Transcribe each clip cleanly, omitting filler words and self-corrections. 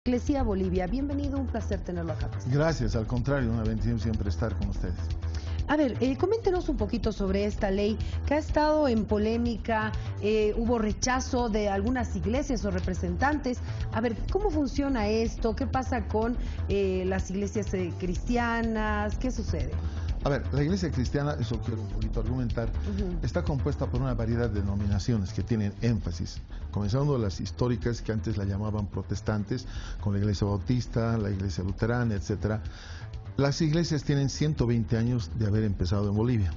Iglesia Bolivia. Bienvenido, un placer tenerlo acá. Gracias, al contrario, una bendición siempre estar con ustedes. A ver, coméntenos un poquito sobre esta ley que ha estado en polémica, hubo rechazo de algunas iglesias o representantes. A ver, ¿cómo funciona esto? ¿Qué pasa con las iglesias cristianas? ¿Qué sucede? A ver, la iglesia cristiana, eso quiero un poquito argumentar, está compuesta por una variedad de denominaciones que tienen énfasis, comenzando de las históricas que antes la llamaban protestantes, con la iglesia bautista, la iglesia luterana, etcétera. Las iglesias tienen 120 años de haber empezado en Bolivia.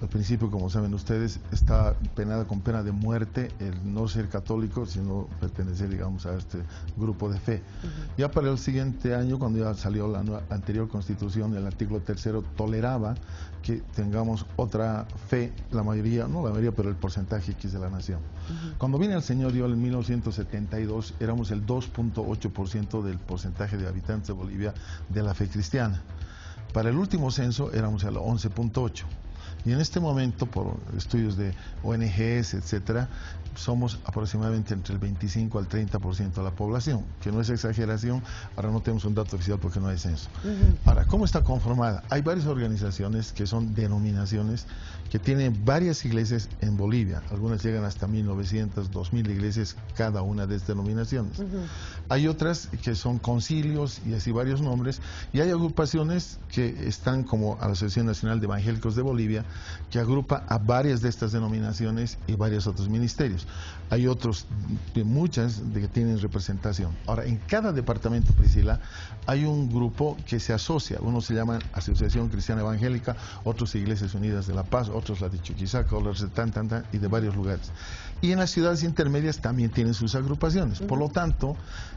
Al principio, como saben ustedes, está penada con pena de muerte el no ser católico, sino pertenecer, digamos, a este grupo de fe. Ya para el siguiente año, cuando ya salió la anterior constitución, el artículo 3º toleraba que tengamos otra fe, la mayoría, no la mayoría, pero el porcentaje X de la nación. Cuando vino el señor Dios en 1972, éramos el 2.8% del porcentaje de habitantes de Bolivia de la fe cristiana. Para el último censo éramos el 11.8%. Y en este momento, por estudios de ONGs, etcétera, somos aproximadamente entre el 25 al 30% de la población, que no es exageración. Ahora no tenemos un dato oficial porque no hay censo. Ahora, ¿cómo está conformada? Hay varias organizaciones que son denominaciones que tienen varias iglesias en Bolivia. Algunas llegan hasta 1.900, 2.000 iglesias cada una de estas denominaciones. Hay otras que son concilios y así varios nombres, y hay agrupaciones que están como a la Asociación Nacional de Evangélicos de Bolivia, que agrupa a varias de estas denominaciones y varios otros ministerios. Hay otros, muchas, que tienen representación. Ahora, en cada departamento, Priscila, hay un grupo que se asocia. Unos se llaman Asociación Cristiana Evangélica, otros Iglesias Unidas de La Paz, otros la de Chuquisaca, otros de y de varios lugares. Y en las ciudades intermedias también tienen sus agrupaciones. Por lo tanto,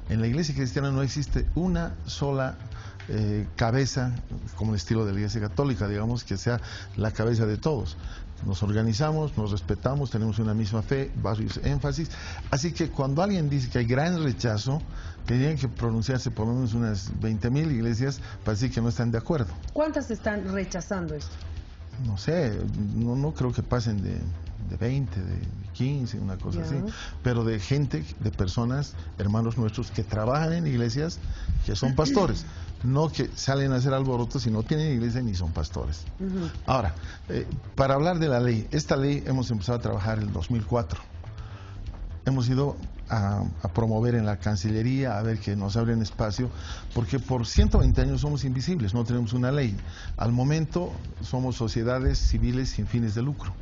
en la Iglesia Cristiana no existe una sola cabeza, como el estilo de la Iglesia Católica, digamos, que sea la cabeza de todos. Nos organizamos, nos respetamos, tenemos una misma fe, varios énfasis. Así que cuando alguien dice que hay gran rechazo, que tienen que pronunciarse por lo menos unas 20.000 iglesias para decir que no están de acuerdo. ¿Cuántas están rechazando esto? No sé, no creo que pasen de 20, de 15, una cosa así, pero de gente, de personas, hermanos nuestros que trabajan en iglesias, que son pastores, no que salen a hacer alborotos y no tienen iglesia ni son pastores. Ahora, para hablar de la ley, esta ley hemos empezado a trabajar en el 2004. Hemos ido a promover en la Cancillería, a ver que nos abren espacio, porque por 120 años somos invisibles, no tenemos una ley. Al momento somos sociedades civiles sin fines de lucro.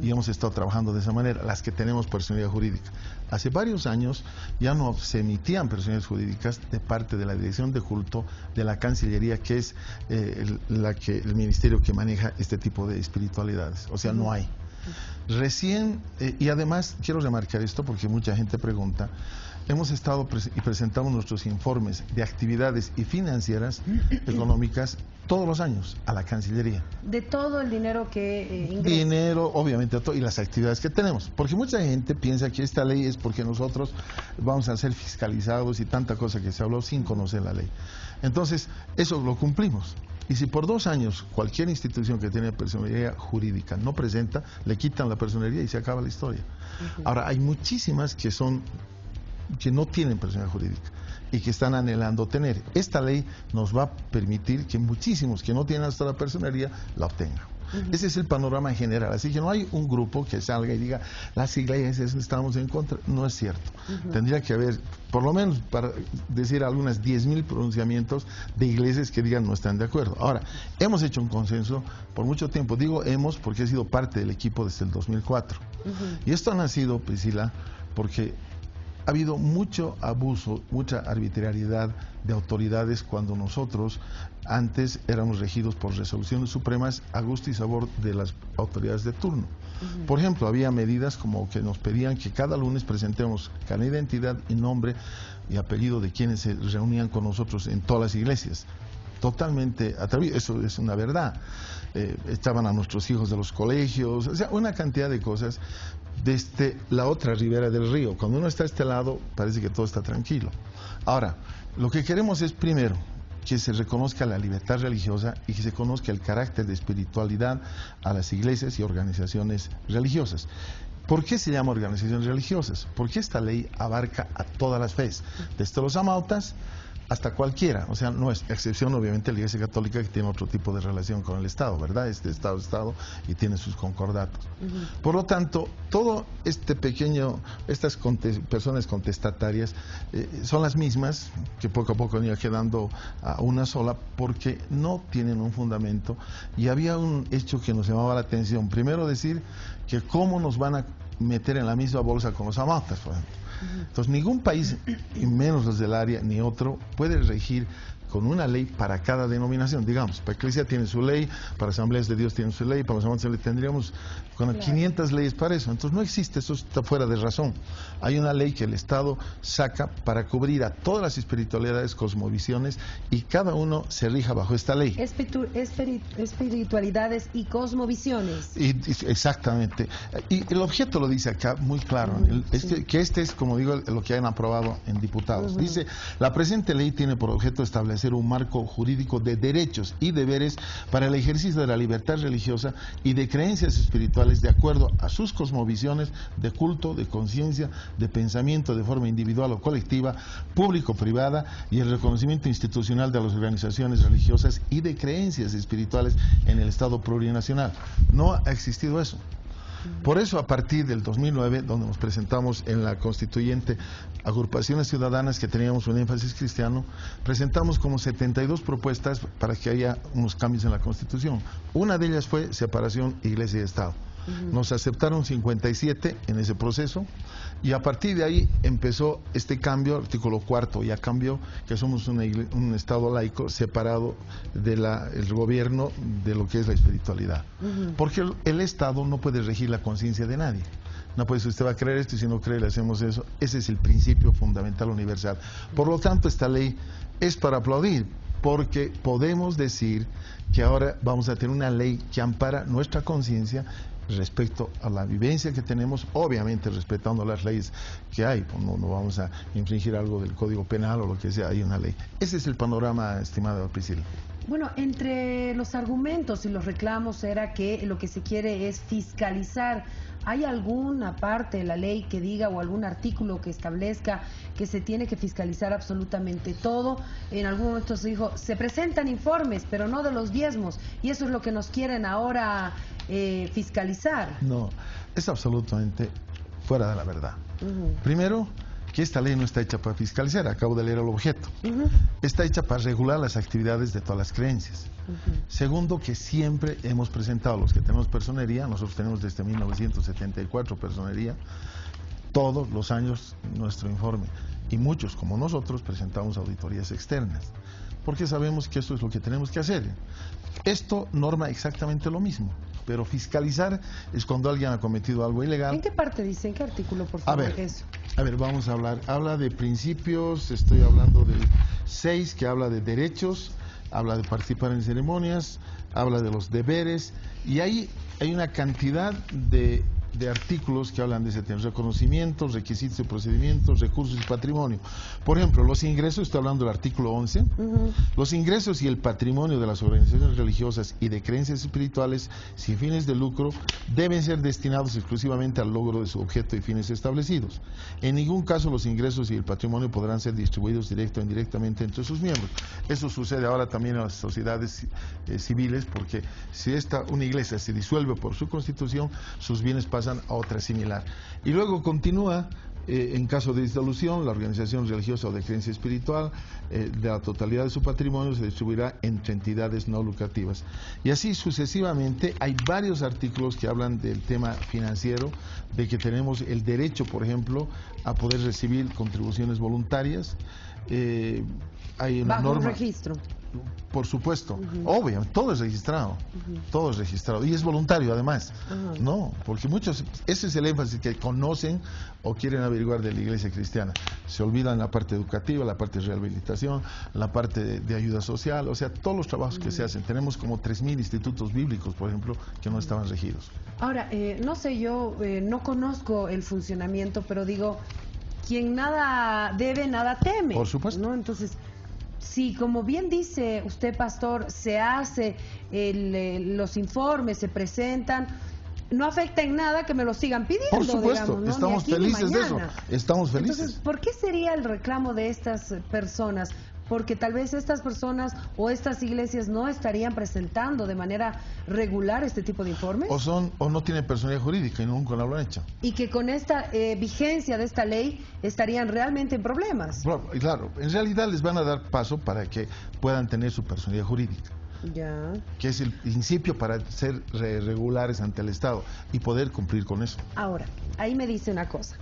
Y hemos estado trabajando de esa manera, las que tenemos personalidad jurídica. Hace varios años ya no se emitían personalidades jurídicas de parte de la Dirección de Culto de la Cancillería, que es el ministerio que maneja este tipo de espiritualidades. O sea, no hay. Recién, y además quiero remarcar esto porque mucha gente pregunta, hemos estado y presentamos nuestros informes de actividades y financieras económicas todos los años a la Cancillería. De todo el dinero que ingresa. Dinero, obviamente, y las actividades que tenemos. Porque mucha gente piensa que esta ley es porque nosotros vamos a ser fiscalizados y tanta cosa que se habló sin conocer la ley. Entonces, eso lo cumplimos. Y si por 2 años cualquier institución que tiene personalidad jurídica no presenta, le quitan la personalidad y se acaba la historia. Ahora, hay muchísimas que no tienen personalidad jurídica y que están anhelando tener. Esta ley nos va a permitir que muchísimos que no tienen hasta la personalidad la obtengan. Ese es el panorama en general, así que no hay un grupo que salga y diga las iglesias estamos en contra, no es cierto. Tendría que haber, por lo menos para decir algunas 10.000 pronunciamientos de iglesias que digan no están de acuerdo. Ahora, hemos hecho un consenso por mucho tiempo, digo hemos porque he sido parte del equipo desde el 2004. Y esto ha nacido, Priscila, porque ha habido mucho abuso, mucha arbitrariedad de autoridades cuando nosotros antes éramos regidos por resoluciones supremas a gusto y sabor de las autoridades de turno. Por ejemplo, había medidas como que nos pedían que cada lunes presentemos carnet de identidad y nombre y apellido de quienes se reunían con nosotros en todas las iglesias. Totalmente atrevido, eso es una verdad. Echaban a nuestros hijos de los colegios, o sea, una cantidad de cosas desde la otra ribera del río. Cuando uno está a este lado, parece que todo está tranquilo. Ahora, lo que queremos es, primero, que se reconozca la libertad religiosa y que se conozca el carácter de espiritualidad a las iglesias y organizaciones religiosas. ¿Por qué se llama organizaciones religiosas? Porque esta ley abarca a todas las fees, desde los amautas hasta cualquiera, o sea, no es excepción obviamente la Iglesia Católica, que tiene otro tipo de relación con el Estado, ¿verdad? Este Estado es Estado y tiene sus concordatos. Por lo tanto, todo este pequeño, estas personas contestatarias son las mismas, que poco a poco han ido quedando a una sola, porque no tienen un fundamento. Y había un hecho que nos llamaba la atención. Primero, decir que cómo nos van a meter en la misma bolsa con los amautas, por ejemplo. Entonces, ningún país, y menos los del área, ni otro, puede regir con una ley para cada denominación. Digamos, para Iglesia tiene su ley, para Asambleas de Dios tiene su ley, para los amantes tendríamos con 500 leyes para eso. Entonces no existe, eso está fuera de razón. Hay una ley que el Estado saca para cubrir a todas las espiritualidades, cosmovisiones, y cada uno se rija bajo esta ley. Espiritualidades y cosmovisiones. Exactamente. Y el objeto lo dice acá muy claro, que este es, como digo, lo que han aprobado en diputados. Dice, la presente ley tiene por objeto establecer un marco jurídico de derechos y deberes para el ejercicio de la libertad religiosa y de creencias espirituales de acuerdo a sus cosmovisiones de culto, de conciencia, de pensamiento de forma individual o colectiva, público-privada, y el reconocimiento institucional de las organizaciones religiosas y de creencias espirituales en el Estado plurinacional. No ha existido eso. Por eso, a partir del 2009, donde nos presentamos en la constituyente agrupaciones ciudadanas que teníamos un énfasis cristiano, presentamos como 72 propuestas para que haya unos cambios en la Constitución. Una de ellas fue separación Iglesia y Estado. Nos aceptaron 57 en ese proceso, y a partir de ahí empezó este cambio. Artículo 4 ya cambió, que somos un Estado laico separado del gobierno de lo que es la espiritualidad. Porque el Estado no puede regir la conciencia de nadie. No puede decir, usted va a creer esto, y si no cree le hacemos eso. Ese es el principio fundamental universal. Por lo tanto, esta ley es para aplaudir, porque podemos decir que ahora vamos a tener una ley que ampara nuestra conciencia respecto a la vivencia que tenemos, obviamente respetando las leyes que hay. Pues no vamos a infringir algo del Código Penal o lo que sea, hay una ley. Ese es el panorama, estimada Priscila. Bueno, entre los argumentos y los reclamos era que lo que se quiere es fiscalizar. ¿Hay alguna parte de la ley que diga, o algún artículo que establezca que se tiene que fiscalizar absolutamente todo? En algún momento se dijo, se presentan informes, pero no de los diezmos, y eso es lo que nos quieren ahora fiscalizar. No, es absolutamente fuera de la verdad. Primero, que esta ley no está hecha para fiscalizar, acabo de leer el objeto. Está hecha para regular las actividades de todas las creencias. Segundo, que siempre hemos presentado, los que tenemos personería, nosotros tenemos desde 1974 personería, todos los años nuestro informe, y muchos como nosotros presentamos auditorías externas, porque sabemos que eso es lo que tenemos que hacer. Esto norma exactamente lo mismo, pero fiscalizar es cuando alguien ha cometido algo ilegal. ¿En qué parte dice? ¿En qué artículo, por favor? A ver, vamos a hablar. Habla de principios, estoy hablando del 6, que habla de derechos, habla de participar en ceremonias, habla de los deberes, y ahí hay una cantidad de artículos que hablan de ese tema: reconocimientos, requisitos y procedimientos, recursos y patrimonio. Por ejemplo, los ingresos, estoy hablando del artículo 11, los ingresos y el patrimonio de las organizaciones religiosas y de creencias espirituales sin fines de lucro deben ser destinados exclusivamente al logro de su objeto y fines establecidos. En ningún caso los ingresos y el patrimonio podrán ser distribuidos directo o indirectamente entre sus miembros. Eso sucede ahora también en las sociedades civiles, porque si una iglesia se disuelve por su constitución, sus bienes pasan a otra similar. Y luego continúa, en caso de disolución, la organización religiosa o de creencia espiritual, de la totalidad de su patrimonio se distribuirá entre entidades no lucrativas. Y así sucesivamente. Hay varios artículos que hablan del tema financiero, de que tenemos el derecho, por ejemplo, a poder recibir contribuciones voluntarias. Hay una bajo norma, un registro. Por supuesto, obviamente, todo es registrado, todo es registrado, y es voluntario además, no, porque muchos, ese es el énfasis, que conocen o quieren averiguar de la iglesia cristiana, se olvidan la parte educativa, la parte de rehabilitación, la parte de ayuda social, o sea, todos los trabajos que se hacen. Tenemos como 3.000 institutos bíblicos, por ejemplo, que no estaban regidos. Ahora, no sé, yo no conozco el funcionamiento, pero digo, quien nada debe, nada teme. Por supuesto. ¿No? Entonces, si, como bien dice usted, pastor, se hace los informes, se presentan, no afecta en nada que me lo sigan pidiendo. Por supuesto, digamos, ¿no? estamos Ni aquí, ni felices de eso, mañana. estamos felices. Entonces, ¿por qué sería el reclamo de estas personas? Porque tal vez estas personas o estas iglesias no estarían presentando de manera regular este tipo de informes. O no tienen personalidad jurídica y nunca lo han hecho. Y que con esta vigencia de esta ley estarían realmente en problemas. Claro, en realidad les van a dar paso para que puedan tener su personalidad jurídica. Ya. Que es el principio para ser regulares ante el Estado y poder cumplir con eso. Ahora, ahí me dice una cosa.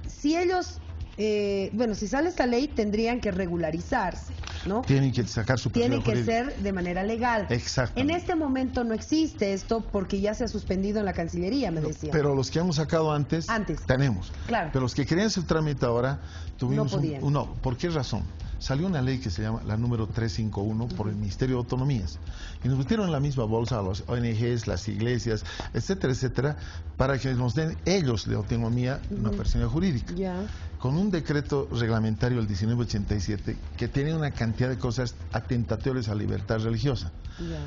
Si ellos, si sale esta ley, tendrían que regularizarse, ¿no? Tienen que sacar su personalidad Tiene que jurídica. ser de manera legal. Exacto. En este momento no existe esto porque ya se ha suspendido en la Cancillería, me decían. Pero los que hemos sacado antes. Tenemos. Claro. Pero los que querían hacer trámite ahora, tuvimos no podían. No, ¿por qué razón? Salió una ley que se llama la número 351 por el Ministerio de Autonomías y nos metieron en la misma bolsa a los ONGs, las iglesias, etcétera, etcétera, para que nos den ellos de autonomía una personalidad jurídica. Ya. Con un decreto reglamentario, el 1987, que tenía una cantidad de cosas atentatorias a la libertad religiosa. Ya.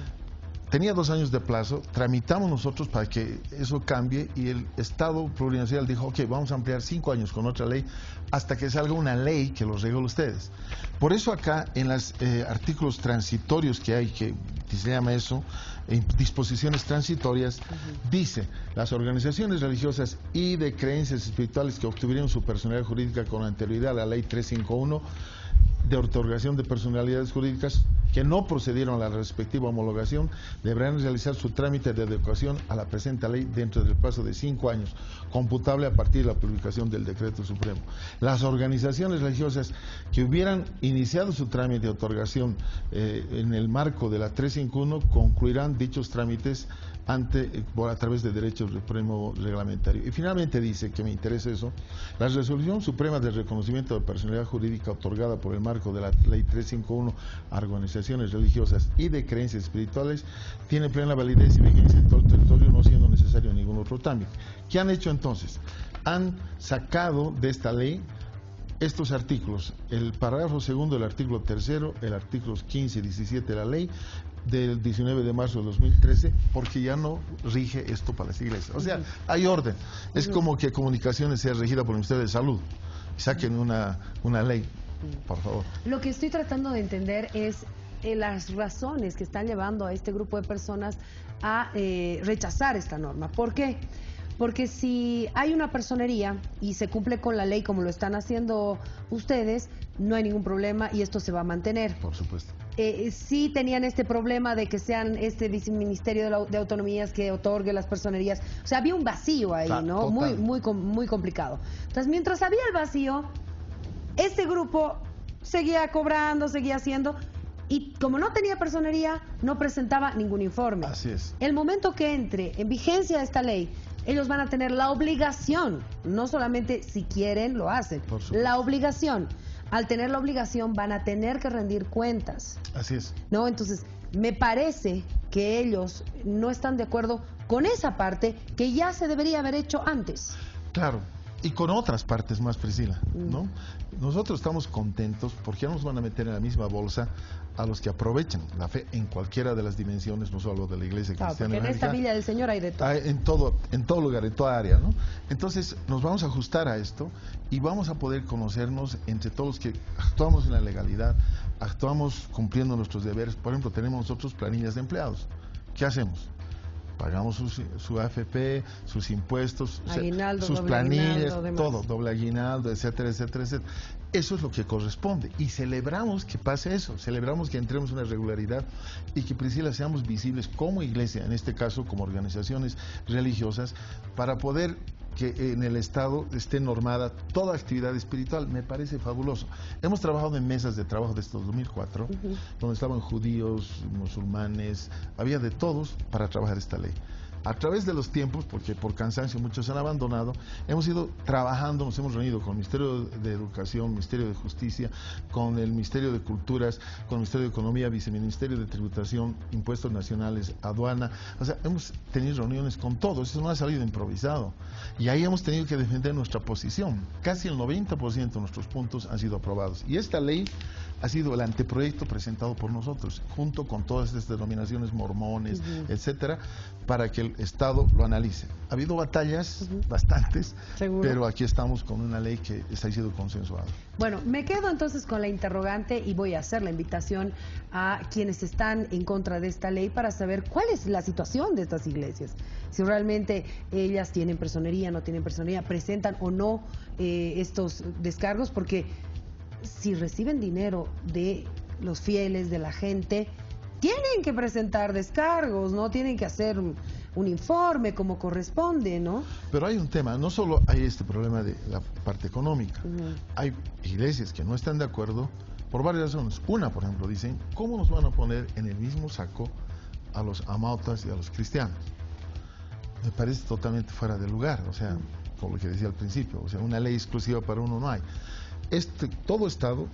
Tenía 2 años de plazo, tramitamos nosotros para que eso cambie y el Estado plurinacional dijo, ok, vamos a ampliar 5 años con otra ley hasta que salga una ley que los regule ustedes. Por eso acá en los artículos transitorios que hay, que se llama eso, en disposiciones transitorias, dice, las organizaciones religiosas y de creencias espirituales que obtuvieron su personalidad jurídica con anterioridad a la ley 351 de otorgación de personalidades jurídicas que no procedieron a la respectiva homologación deberán realizar su trámite de adecuación a la presente ley dentro del plazo de 5 años, computable a partir de la publicación del decreto supremo. Las organizaciones religiosas que hubieran iniciado su trámite de otorgación en el marco de la 351 concluirán dichos trámites a través del derecho supremo reglamentario. Y finalmente dice, que me interesa eso, la resolución suprema de reconocimiento de personalidad jurídica otorgada por el marco de la ley 351 a organizaciones religiosas y de creencias espirituales tiene plena validez y vigencia en todo el territorio, no siendo necesario ningún otro trámite. ¿Qué han hecho entonces? Han sacado de esta ley estos artículos, el parágrafo segundo del artículo tercero, el artículo 15 y 17 de la ley del 19 de marzo de 2013, porque ya no rige esto para las iglesias. O sea, hay orden. Es como que comunicaciones sea regida por el Ministerio de Salud. Saquen una ley, por favor. Lo que estoy tratando de entender es las razones que están llevando a este grupo de personas a rechazar esta norma. ¿Por qué? Porque si hay una personería y se cumple con la ley como lo están haciendo ustedes, no hay ningún problema y esto se va a mantener. Por supuesto. Sí tenían este problema de que sean este viceministerio de autonomías que otorgue las personerías. O sea, había un vacío ahí, claro, ¿no? Muy complicado. Entonces, mientras había el vacío, este grupo seguía cobrando, seguía haciendo, y como no tenía personería, no presentaba ningún informe. Así es. El momento que entre en vigencia esta ley, ellos van a tener la obligación, no solamente si quieren lo hacen, la obligación. Al tener la obligación van a tener que rendir cuentas. Así es. ¿No? Entonces, me parece que ellos no están de acuerdo con esa parte que ya se debería haber hecho antes. Claro. Y con otras partes más, Priscila, ¿no? Nosotros estamos contentos porque ya nos van a meter en la misma bolsa a los que aprovechan la fe en cualquiera de las dimensiones, no solo de la iglesia cristiana. Porque en esta villa del Señor hay de todo. En todo lugar, en toda área, ¿no? Entonces, nos vamos a ajustar a esto y vamos a poder conocernos entre todos los que actuamos en la legalidad, actuamos cumpliendo nuestros deberes. Por ejemplo, tenemos nosotros planillas de empleados. ¿Qué hacemos? Pagamos su AFP, sus impuestos, aguinaldo, sus planillas, aguinaldo, todo, doble aguinaldo, etcétera, etcétera, etcétera. Eso es lo que corresponde y celebramos que pase eso, celebramos que entremos en una regularidad y que, Priscila, seamos visibles como iglesia, en este caso como organizaciones religiosas, para poder que en el Estado esté normada toda actividad espiritual. Me parece fabuloso. Hemos trabajado en mesas de trabajo desde 2004, donde estaban judíos, musulmanes, había de todos para trabajar esta ley. A través de los tiempos, porque por cansancio muchos han abandonado, hemos ido trabajando, nos hemos reunido con el Ministerio de Educación, Ministerio de Justicia, con el Ministerio de Culturas, con el Ministerio de Economía, Viceministerio de Tributación, Impuestos Nacionales, Aduana. O sea, hemos tenido reuniones con todos, eso no ha salido improvisado. Y ahí hemos tenido que defender nuestra posición. Casi el 90% de nuestros puntos han sido aprobados. Y esta ley ha sido el anteproyecto presentado por nosotros, junto con todas estas denominaciones mormones, etcétera, para que el Estado lo analice. Ha habido batallas, bastantes, ¿Seguro? pero aquí estamos con una ley que está siendo consensuada. Bueno, me quedo entonces con la interrogante y voy a hacer la invitación a quienes están en contra de esta ley para saber cuál es la situación de estas iglesias. Si realmente ellas tienen personería, no tienen personería, presentan o no estos descargos, porque si reciben dinero de los fieles, de la gente, tienen que presentar descargos, ¿no? Tienen que hacer un informe como corresponde, ¿no? Pero hay un tema, no solo hay este problema de la parte económica, hay iglesias que no están de acuerdo por varias razones. Una, por ejemplo, dicen, ¿cómo nos van a poner en el mismo saco a los amautas y a los cristianos? Me parece totalmente fuera de lugar, o sea, como lo que decía al principio, o sea, una ley exclusiva para uno no hay. Todo estado,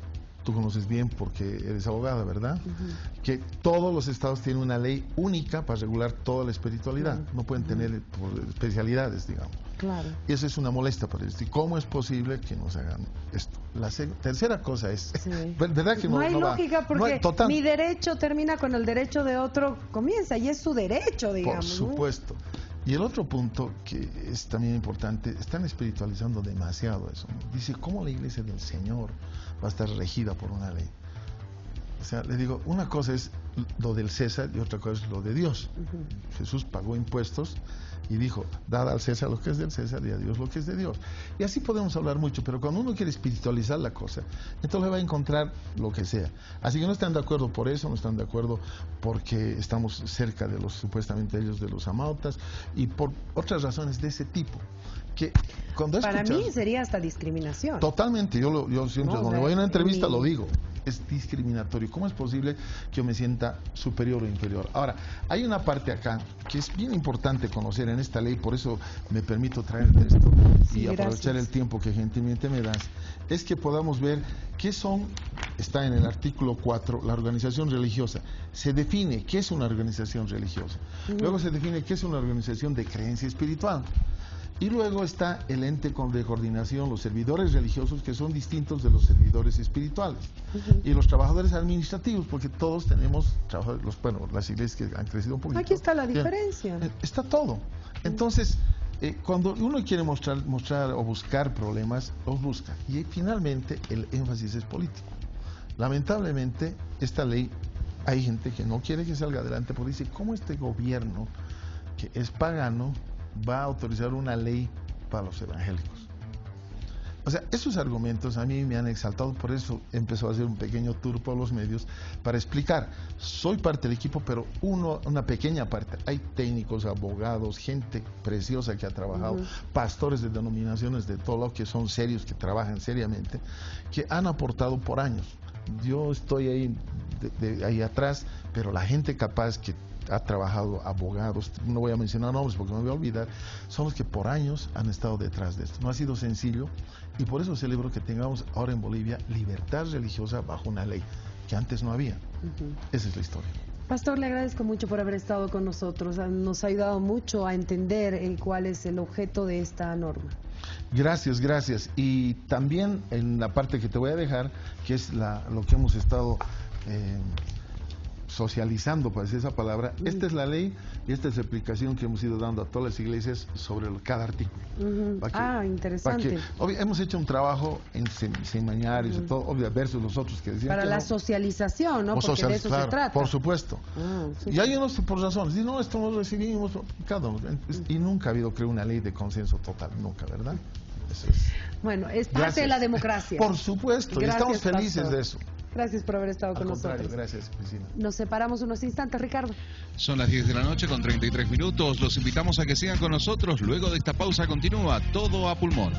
tú conoces bien porque eres abogada, ¿verdad? Que todos los estados tienen una ley única para regular toda la espiritualidad, no pueden tener especialidades, digamos. Claro. Y eso es una molestia para ellos. ¿Y cómo es posible que nos hagan esto? La tercera cosa es, ¿verdad que no hay lógica? Porque mi derecho termina con el derecho de otro, comienza, y es su derecho, digamos. Por supuesto. Y el otro punto que es también importante, están espiritualizando demasiado eso. Dice, ¿cómo la iglesia del Señor va a estar regida por una ley? O sea, le digo, una cosa es lo del César y otra cosa es lo de Dios. Jesús pagó impuestos y dijo, dad al César lo que es del César y a Dios lo que es de Dios. Y así podemos hablar mucho, pero cuando uno quiere espiritualizar la cosa, entonces le va a encontrar lo que sea. Así que no están de acuerdo por eso, no están de acuerdo porque estamos cerca de los, supuestamente ellos, de los amautas, y por otras razones de ese tipo. Que cuando para mí sería hasta discriminación. Totalmente, yo siempre, cuando voy a una entrevista lo digo, es discriminatorio. ¿Cómo es posible que yo me sienta superior o inferior? Ahora, hay una parte acá que es bien importante conocer en esta ley, por eso me permito traerte esto y aprovechar el tiempo que gentilmente me das, es que podamos ver qué está en el artículo 4, la organización religiosa. Se define qué es una organización religiosa. Luego se define qué es una organización de creencia espiritual. Y luego está el ente de coordinación, los servidores religiosos, que son distintos de los servidores espirituales. Y los trabajadores administrativos, porque todos tenemos trabajadores, las iglesias que han crecido un poquito. Aquí está la diferencia. Está todo. Entonces, cuando uno quiere mostrar o buscar problemas, los busca. Y finalmente el énfasis es político. Lamentablemente, esta ley, hay gente que no quiere que salga adelante porque dice, ¿cómo este gobierno, que es pagano, va a autorizar una ley para los evangélicos? O sea, esos argumentos a mí me han exaltado, por eso empezó a hacer un pequeño tour por los medios para explicar. Soy parte del equipo, pero una pequeña parte. Hay técnicos, abogados, gente preciosa que ha trabajado, pastores de denominaciones de todo lo que son serios, que trabajan seriamente, que han aportado por años. Yo estoy ahí atrás, pero la gente capaz que ha trabajado, abogados, no voy a mencionar nombres porque me voy a olvidar, son los que por años han estado detrás de esto. No ha sido sencillo y por eso celebro que tengamos ahora en Bolivia libertad religiosa bajo una ley que antes no había. Esa es la historia. Pastor, le agradezco mucho por haber estado con nosotros. Nos ha ayudado mucho a entender cuál es el objeto de esta norma. Gracias, gracias. Y también en la parte que te voy a dejar, que es lo que hemos estado socializando, para decir esa palabra, esta es la ley y esta es la explicación que hemos ido dando a todas las iglesias sobre cada artículo. Interesante. Hemos hecho un trabajo en seminarios y todo, versus los otros que decían para que la socialización, ¿no? Porque de eso se trata. Por supuesto. Y hay unos por razones, dicen, no, esto no lo recibimos, cada uno. Y nunca ha habido, creo, una ley de consenso total, nunca, ¿verdad? Eso es. Bueno, es parte de la democracia. Por supuesto, y estamos felices, pastor, de eso. Gracias por haber estado con nosotros. Gracias, Cristina. Nos separamos unos instantes, Ricardo. Son las 10 de la noche con 33 minutos. Los invitamos a que sigan con nosotros. Luego de esta pausa continúa Todo a Pulmón.